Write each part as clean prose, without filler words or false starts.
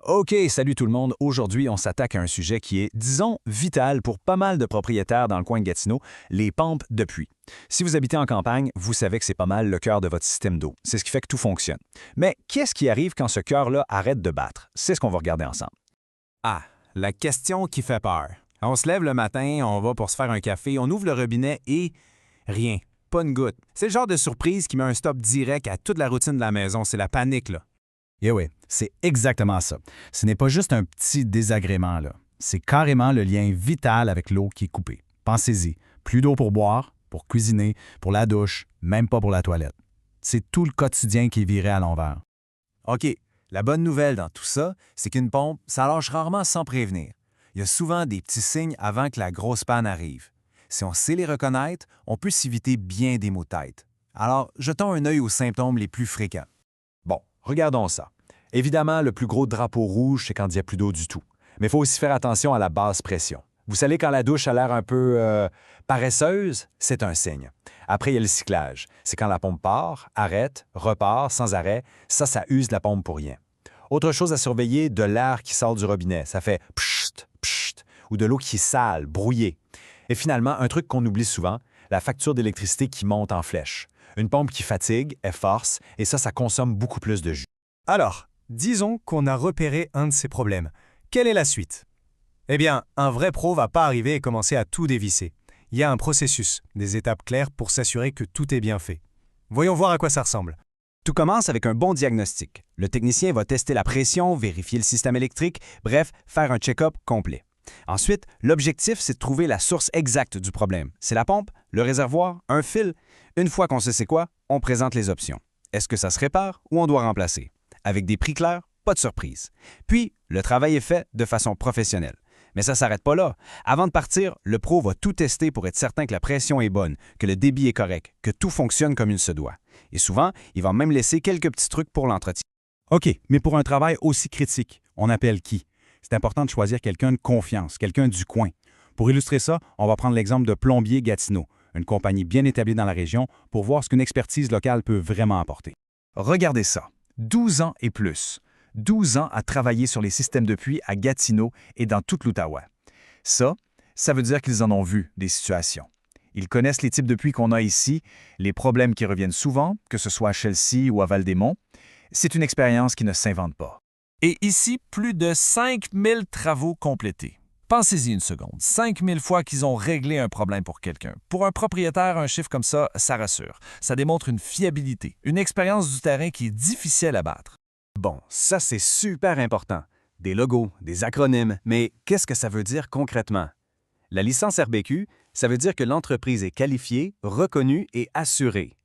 OK, salut tout le monde. Aujourd'hui, on s'attaque à un sujet qui est, disons, vital pour pas mal de propriétaires dans le coin de Gatineau, les pompes de pluie. Si vous habitez en campagne, vous savez que c'est pas mal le cœur de votre système d'eau. C'est ce qui fait que tout fonctionne. Mais qu'est-ce qui arrive quand ce cœur-là arrête de battre? C'est ce qu'on va regarder ensemble. Ah, la question qui fait peur. On se lève le matin, on va pour se faire un café, on ouvre le robinet et rien, pas une goutte. C'est le genre de surprise qui met un stop direct à toute la routine de la maison. C'est la panique, là. Eh oui, c'est exactement ça. Ce n'est pas juste un petit désagrément, là. C'est carrément le lien vital avec l'eau qui est coupée. Pensez-y, plus d'eau pour boire, pour cuisiner, pour la douche, même pas pour la toilette. C'est tout le quotidien qui est viré à l'envers. OK, la bonne nouvelle dans tout ça, c'est qu'une pompe, ça lâche rarement sans prévenir. Il y a souvent des petits signes avant que la grosse panne arrive. Si on sait les reconnaître, on peut s'éviter bien des maux de tête. Alors, jetons un œil aux symptômes les plus fréquents. Bon, regardons ça. Évidemment, le plus gros drapeau rouge, c'est quand il n'y a plus d'eau du tout. Mais il faut aussi faire attention à la basse pression. Vous savez, quand la douche a l'air un peu paresseuse, c'est un signe. Après, il y a le cyclage. C'est quand la pompe part, arrête, repart, sans arrêt. Ça use la pompe pour rien. Autre chose à surveiller, de l'air qui sort du robinet. Ça fait pshht, pshht, ou de l'eau qui est sale, brouillée. Et finalement, un truc qu'on oublie souvent, la facture d'électricité qui monte en flèche. Une pompe qui fatigue, elle force, et ça consomme beaucoup plus de jus. Alors, disons qu'on a repéré un de ces problèmes. Quelle est la suite? Eh bien, un vrai pro va pas arriver et commencer à tout dévisser. Il y a un processus, des étapes claires pour s'assurer que tout est bien fait. Voyons voir à quoi ça ressemble. Tout commence avec un bon diagnostic. Le technicien va tester la pression, vérifier le système électrique, bref, faire un check-up complet. Ensuite, l'objectif, c'est de trouver la source exacte du problème. C'est la pompe, le réservoir, un fil. Une fois qu'on sait c'est quoi, on présente les options. Est-ce que ça se répare ou on doit remplacer? Avec des prix clairs, pas de surprise. Puis, le travail est fait de façon professionnelle. Mais ça ne s'arrête pas là. Avant de partir, le pro va tout tester pour être certain que la pression est bonne, que le débit est correct, que tout fonctionne comme il se doit. Et souvent, il va même laisser quelques petits trucs pour l'entretien. OK, mais pour un travail aussi critique, on appelle qui? C'est important de choisir quelqu'un de confiance, quelqu'un du coin. Pour illustrer ça, on va prendre l'exemple de Plombier Gatineau, une compagnie bien établie dans la région, pour voir ce qu'une expertise locale peut vraiment apporter. Regardez ça. 12 ans et plus. 12 ans à travailler sur les systèmes de pluie à Gatineau et dans toute l'Outaouais. Ça veut dire qu'ils en ont vu des situations. Ils connaissent les types de pluie qu'on a ici, les problèmes qui reviennent souvent, que ce soit à Chelsea ou à Val-des-Monts. C'est une expérience qui ne s'invente pas. Et ici, plus de 5000 travaux complétés. Pensez-y une seconde. 5000 fois qu'ils ont réglé un problème pour quelqu'un. Pour un propriétaire, un chiffre comme ça rassure. Ça démontre une fiabilité, une expérience du terrain qui est difficile à battre. Bon, ça c'est super important. Des logos, des acronymes, mais qu'est-ce que ça veut dire concrètement? La licence RBQ, ça veut dire que l'entreprise est qualifiée, reconnue et assurée.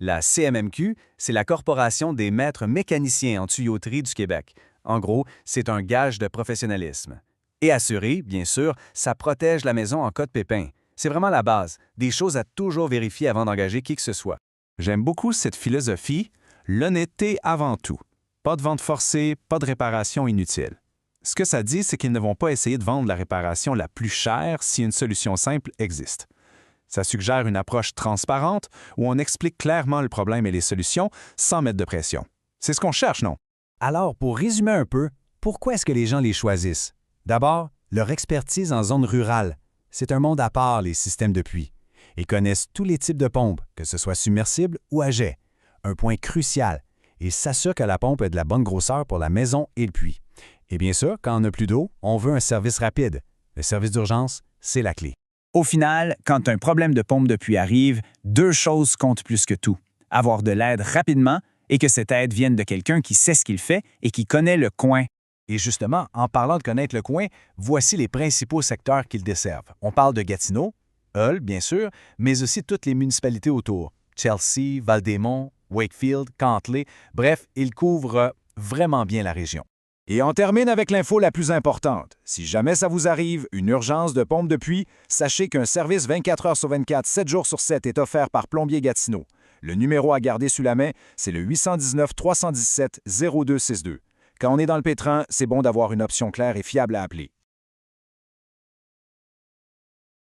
La CMMQ, c'est la Corporation des maîtres mécaniciens en tuyauterie du Québec. En gros, c'est un gage de professionnalisme. Et assuré, bien sûr, ça protège la maison en cas de pépin. C'est vraiment la base, des choses à toujours vérifier avant d'engager qui que ce soit. J'aime beaucoup cette philosophie, l'honnêteté avant tout. Pas de vente forcée, pas de réparation inutile. Ce que ça dit, c'est qu'ils ne vont pas essayer de vendre la réparation la plus chère si une solution simple existe. Ça suggère une approche transparente où on explique clairement le problème et les solutions sans mettre de pression. C'est ce qu'on cherche, non? Alors, pour résumer un peu, pourquoi est-ce que les gens les choisissent? D'abord, leur expertise en zone rurale. C'est un monde à part, les systèmes de pluie. Ils connaissent tous les types de pompes, que ce soit submersible ou à jet. Un point crucial. Ils s'assurent que la pompe est de la bonne grosseur pour la maison et le puits. Et bien sûr, quand on n'a plus d'eau, on veut un service rapide. Le service d'urgence, c'est la clé. Au final, quand un problème de pompe de pluie arrive, deux choses comptent plus que tout. Avoir de l'aide rapidement et que cette aide vienne de quelqu'un qui sait ce qu'il fait et qui connaît le coin. Et justement, en parlant de connaître le coin, voici les principaux secteurs qu'ils desservent. On parle de Gatineau, Hull, bien sûr, mais aussi toutes les municipalités autour. Chelsea, Val-des-Monts, Wakefield, Cantley, bref, ils couvrent vraiment bien la région. Et on termine avec l'info la plus importante. Si jamais ça vous arrive, une urgence de pompe de pluie, sachez qu'un service 24 heures sur 24, 7 jours sur 7 est offert par Plombier Gatineau. Le numéro à garder sous la main, c'est le 819-317-0262. Quand on est dans le pétrin, c'est bon d'avoir une option claire et fiable à appeler.